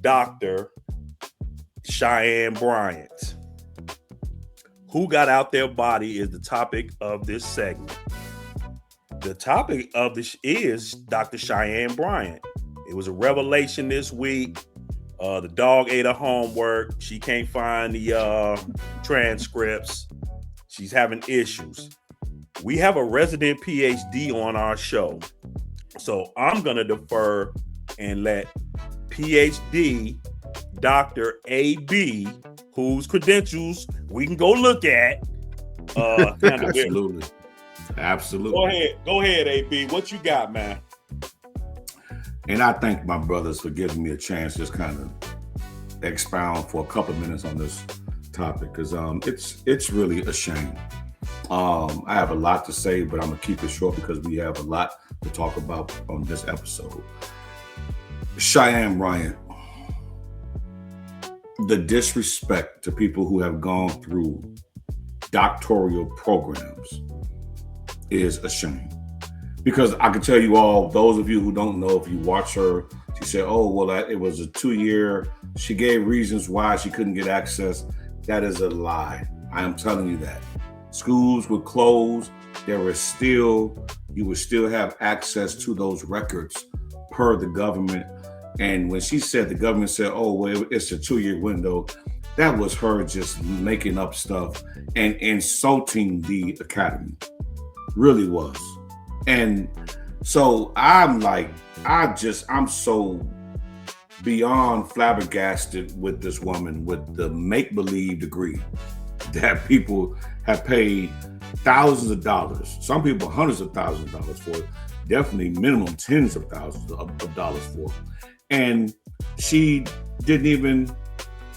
Dr. Cheyenne Bryant. Who got out their body is the topic of this segment. The topic of this is Dr. Cheyenne Bryant. It was a revelation this week. The dog ate her homework. She can't find the transcripts. She's having issues. We have a resident PhD on our show. So I'm going to defer and let PhD Dr. AB, whose credentials we can go look at. Absolutely. Absolutely. Go ahead, AB. What you got, man? And I thank my brothers for giving me a chance to just kind of expound for a couple of minutes on this topic, because it's really a shame. I have a lot to say, but I'm gonna keep it short because we have a lot to talk about on this episode. Cheyenne Bryant, the disrespect to people who have gone through doctoral programs is a shame. Because I can tell you all, those of you who don't know, if you watch her, she said, oh, well, it was a 2-year. She gave reasons why she couldn't get access. That is a lie. I am telling you that. Schools were closed. You would still have access to those records per the government. And when she said, the government said, oh, well, it's a 2-year window, that was her just making up stuff and insulting the academy. Really was. And so I'm so beyond flabbergasted with this woman with the make-believe degree that people have paid thousands of dollars, some people hundreds of thousands of dollars for, definitely minimum tens of thousands of dollars for. And she didn't even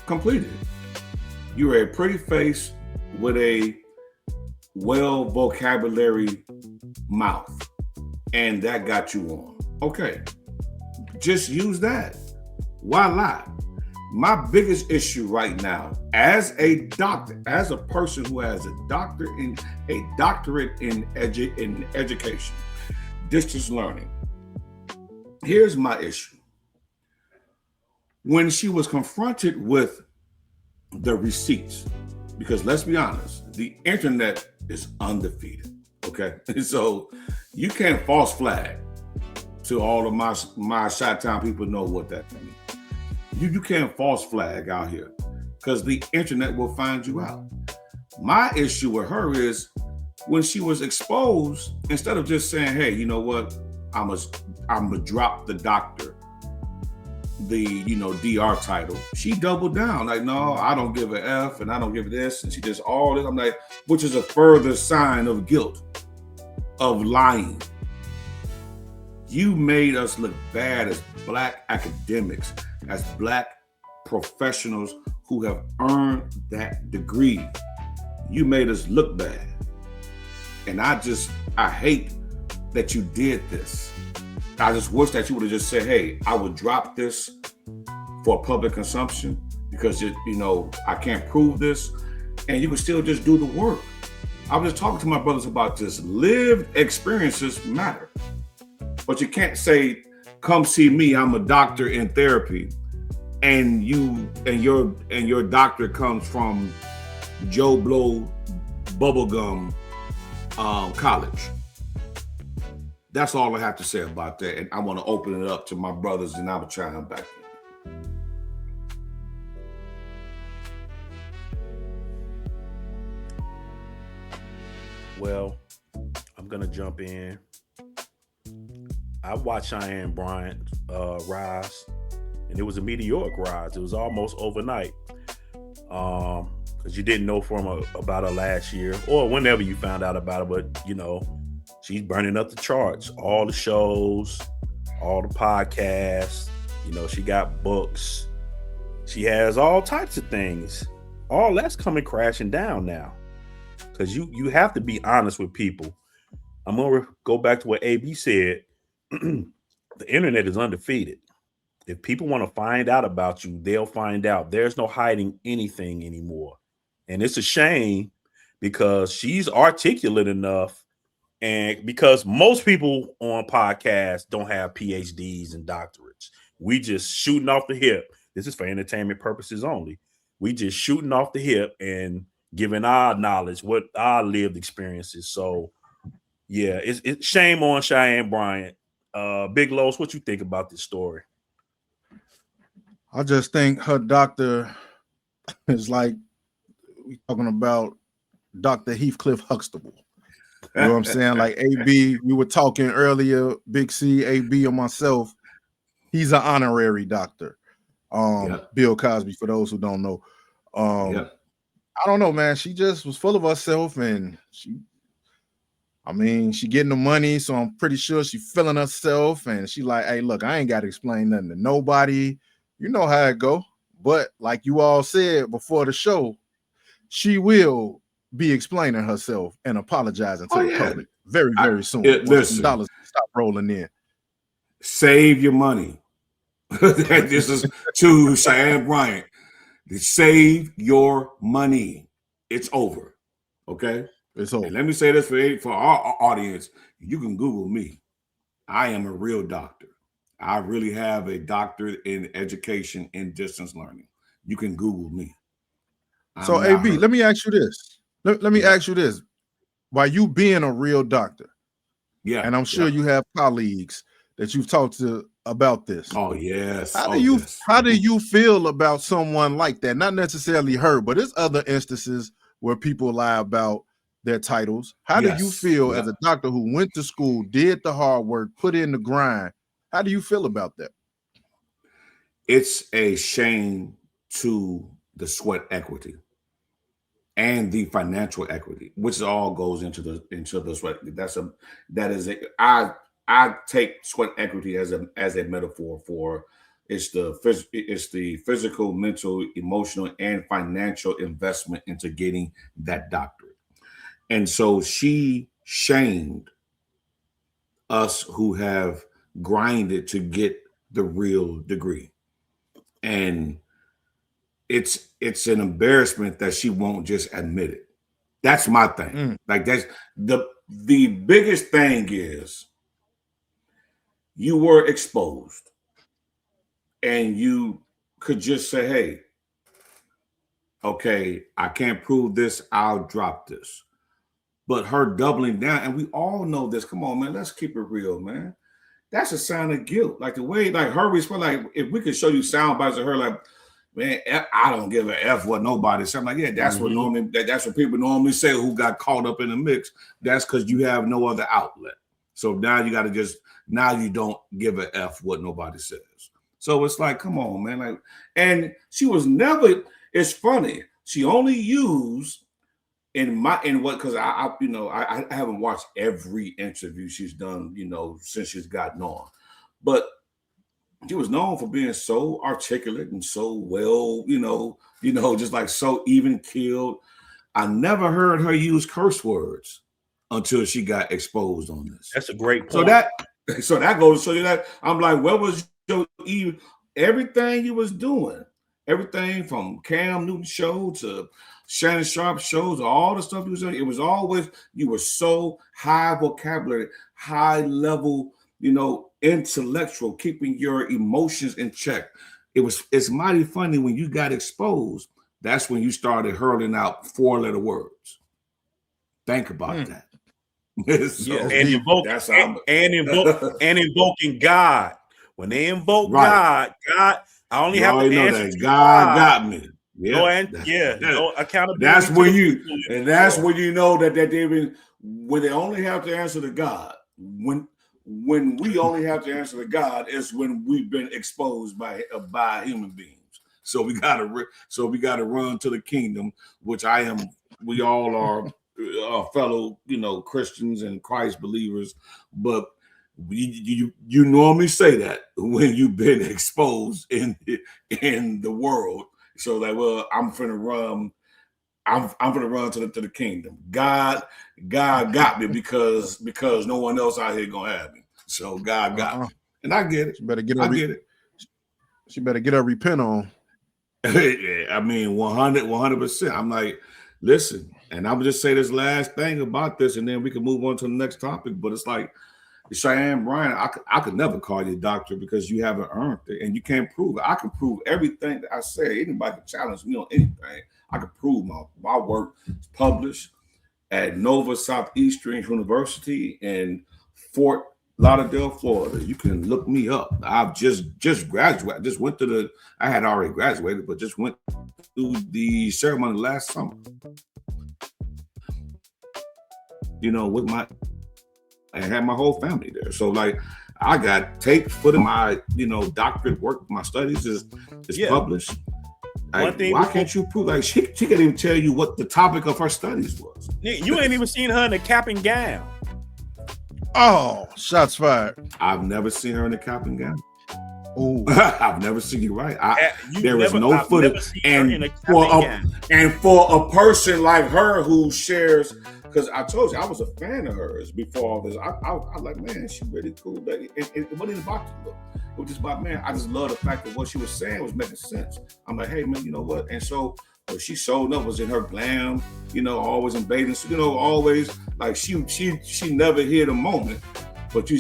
complete it. You were a pretty face with a well vocabulary mouth, and that got you on. Okay, just use that. Why lie? My biggest issue right now, as a doctor, as a person who has a doctorate in education, distance learning, here's my issue. When she was confronted with the receipts, because let's be honest, the internet is undefeated. Okay, so you can't false flag. To all of my Chi-Town people know what that means. You can't false flag out here because the internet will find you out. My issue with her is when she was exposed, instead of just saying, hey, you know what, I'm gonna drop the doctor, the DR title, she doubled down. Like, no, I don't give a F and I don't give this, and she just all this. I'm like, which is a further sign of guilt, of lying. You made us look bad as Black academics, as Black professionals who have earned that degree. You made us look bad. And I hate that you did this. I just wish that you would have just said, hey, I would drop this for public consumption because, I can't prove this. And you could still just do the work. I was just talking to my brothers about this. Lived experiences matter. But you can't say, come see me, I'm a doctor in therapy. And your doctor comes from Joe Blow Bubblegum College. That's all I have to say about that. And I want to open it up to my brothers, and I will try them back in. Well, I'm going to jump in. I watched Cheyenne Bryant rise, and it was a meteoric rise. It was almost overnight. Because you didn't know about her last year or whenever you found out about her, but she's burning up the charts. All the shows, all the podcasts, she got books. She has all types of things. All that's coming crashing down now. Because you have to be honest with people. I'm going to go back to what AB said. The internet is undefeated. If people want to find out about you, they'll find out. There's no hiding anything anymore. And it's a shame because she's articulate enough, and because most people on podcasts don't have PhDs and doctorates. We just shooting off the hip. This is for entertainment purposes only. We just shooting off the hip and giving our knowledge, what our lived experiences. So yeah, it's shame on Cheyenne Bryant. Big Los, what you think about this story? I just think her doctor is like we talking about Dr. Heathcliff Huxtable. You know what I'm saying? Like AB, we were talking earlier, Big C, AB, and myself. He's an honorary doctor. Bill Cosby, for those who don't know. I don't know, man. She just was full of herself, and she getting the money, so I'm pretty sure she feeling herself, and she like, hey, look, I ain't got to explain nothing to nobody. You know how it go. But like you all said before the show, she will be explaining herself and apologizing to the public very, very soon. Listen, dollars stop rolling in. Save your money. This is to Cheyenne Bryant. Save your money. It's over. Okay? It's over. And let me say this for our audience. You can Google me. I am a real doctor. I really have a doctorate in education in distance learning. You can Google me. So AB, let me ask you this. Let me ask you this. By you being a real doctor, and I'm sure you have colleagues that you've talked to about this. Oh yes. How do you feel about someone like that? Not necessarily her, but there's other instances where people lie about their titles. How do you feel as a doctor who went to school, did the hard work, put in the grind? How do you feel about that? It's a shame to the sweat equity and the financial equity, which all goes into the sweat. I take sweat equity as a metaphor for it's the physical, mental, emotional, and financial investment into getting that doctorate. And so she shamed us who have grinded to get the real degree. And it's an embarrassment that she won't just admit it. That's my thing. Like that's the biggest thing is you were exposed and you could just say, hey, okay, I can't prove this, I'll drop this. But her doubling down, and we all know this. Come on, man, let's keep it real, man. That's a sign of guilt. Like the way, like her response, like if we could show you sound bites of her, like, man, I don't give a F what nobody said. I'm like, yeah, that's what that's what people normally say who got caught up in the mix. That's because you have no other outlet. So now you got to now you don't give a F what nobody says. So it's like, come on, man. Like, and she was never, it's funny. She only used because I haven't watched every interview she's done, since she's gotten on. But she was known for being so articulate and so well, just like so even keeled. I never heard her use curse words until she got exposed on this. That's a great point. So that goes to show you that I'm like, what was your even everything you was doing? Everything from Cam Newton show to Shannon Sharp shows, all the stuff you was doing, it was always, you were so high vocabulary, high level, intellectual, keeping your emotions in check. It's mighty funny when you got exposed. That's when you started hurling out 4-letter words. Think about that. Invoking God. When they invoke God, I only have to answer to God got me. Yeah, no accountability. That's when you know that they've been, when they only have to answer to God. When we only have to answer to God is when we've been exposed by human beings. So we gotta run to the kingdom, which we all are fellow, Christians and Christ believers, but you normally say that when you've been exposed in the world. So like, well, I'm finna run to the kingdom. God got me because no one else out here gonna have me. So God got me, and I get it. She better get her. She better get her repent on. Yeah, I mean 100%. I'm like, listen, and I'm just say this last thing about this, and then we can move on to the next topic. But it's like, Cheyenne Bryant, I could never call you a doctor because you haven't earned it and you can't prove it. I can prove everything that I say. Anybody can challenge me on anything. I can prove my work is published at Nova Southeastern University in Fort Lauderdale, Florida. You can look me up. I've just graduated. Just went to I had already graduated, but just went through the ceremony last summer. You know, I had my whole family there. So like I got taped for my, doctorate work, my studies is published. Like, why can't you prove? Like she can't even tell you what the topic of her studies was. You ain't even seen her in a cap and gown. Oh, shots fired. I've never seen her in a cap and gown. Oh, I've never seen you right. There is no I've footage. And for a person like her who shares, because I told you I was a fan of hers before all this. I was like, man, she's really cool. It wasn't about the look. It was just about, man, I just love the fact that what she was saying was making sense. I'm like, hey, man, you know what? And so she showed up, was in her glam, always in bathing suit, always like she never hid a moment. But you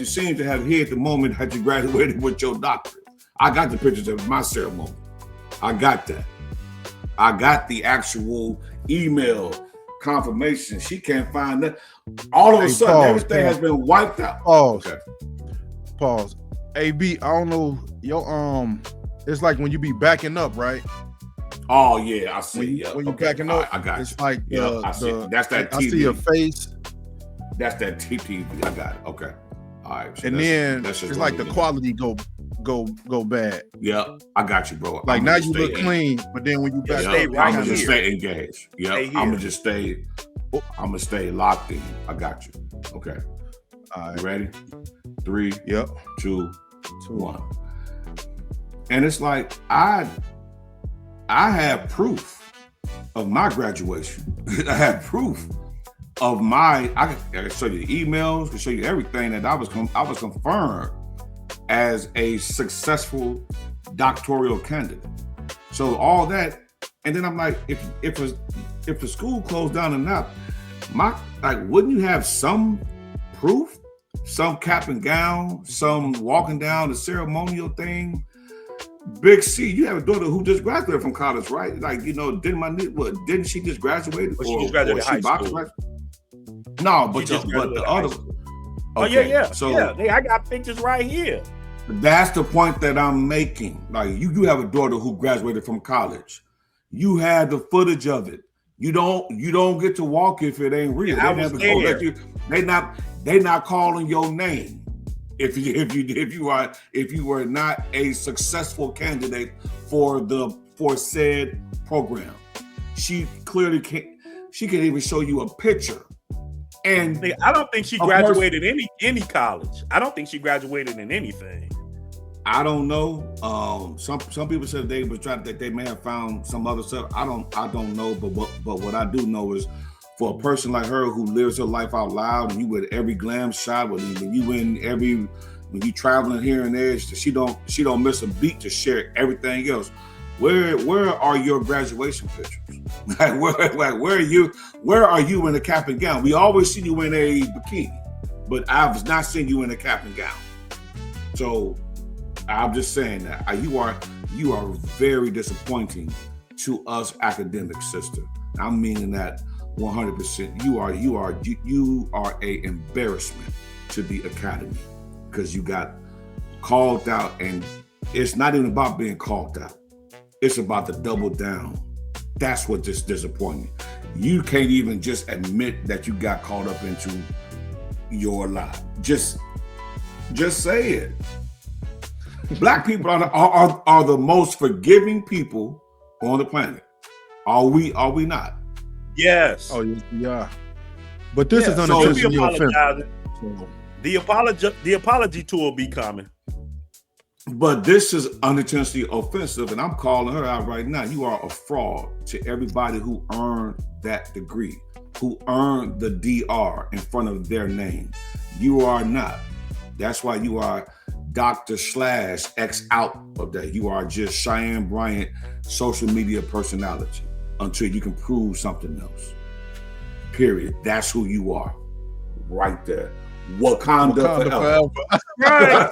seem to have hit the moment that you graduated with your doctorate. I got the pictures of my ceremony. I got that. I got the actual email confirmation. She can't find that. All of a sudden, everything has been wiped out. Pause. Okay. Pause. AB, I don't know. It's like when you be backing up, right? Oh yeah, I see. When you backing up, I got it's you. like I see. That's that TV. I see your face. That's that TV. I got it. Okay. All right. So and then it's like the quality go bad. Yeah, I got you, bro. Like now you look clean, but then when you back up, I'm gonna just stay engaged. Yeah, I'm gonna stay locked in. I got you. Okay. All right. You ready? 3, 2, 1. And it's like I have proof of my graduation. I have proof of I can show you the emails, can show you everything that I was confirmed as a successful doctoral candidate. So all that, and then I'm like, if the school closed down or not, wouldn't you have some proof, some cap and gown, some walking down the ceremonial thing? Big C, you have a daughter who just graduated from college, right? Like, didn't she just graduate? Well, she just graduated high school. No, but the other. Oh yeah. So I got pictures right here. That's the point that I'm making. Like you have a daughter who graduated from college. You had the footage of it. You don't get to walk if it ain't real. They not calling your name if you were not a successful candidate for said program. She clearly can't. She can even show you a picture. And I don't think she graduated any college. I don't think she graduated in anything. I don't know. Some people said they was trying that they may have found some other stuff. I don't know. But what I do know is, for a person like her who lives her life out loud, and you with every glam shot, when you traveling here and there, she don't miss a beat to share everything else. Where are your graduation pictures? Where are you in a cap and gown? We always see you in a bikini, but I've not seen you in a cap and gown. So I'm just saying that you are very disappointing to us academics, sister. I'm meaning that 100%. You are a embarrassment to the academy because you got called out, and it's not even about being called out. It's about the double down. That's what just disappointing. You can't even just admit that you got caught up into your lie. Just say it. Black people are the most forgiving people on the planet. Are we not? Yes. Oh, yeah. But this is unintentionally offensive. The apology tour will be coming. But this is unintentionally offensive, and I'm calling her out right now. You are a fraud to everybody who earned that degree, who earned the DR in front of their name. You are not. That's why you are Dr. / X out of that. You are just Cheyenne Bryant, social media personality, until you can prove something else. Period. That's who you are. Right there. Wakanda, Wakanda forever. forever. Right.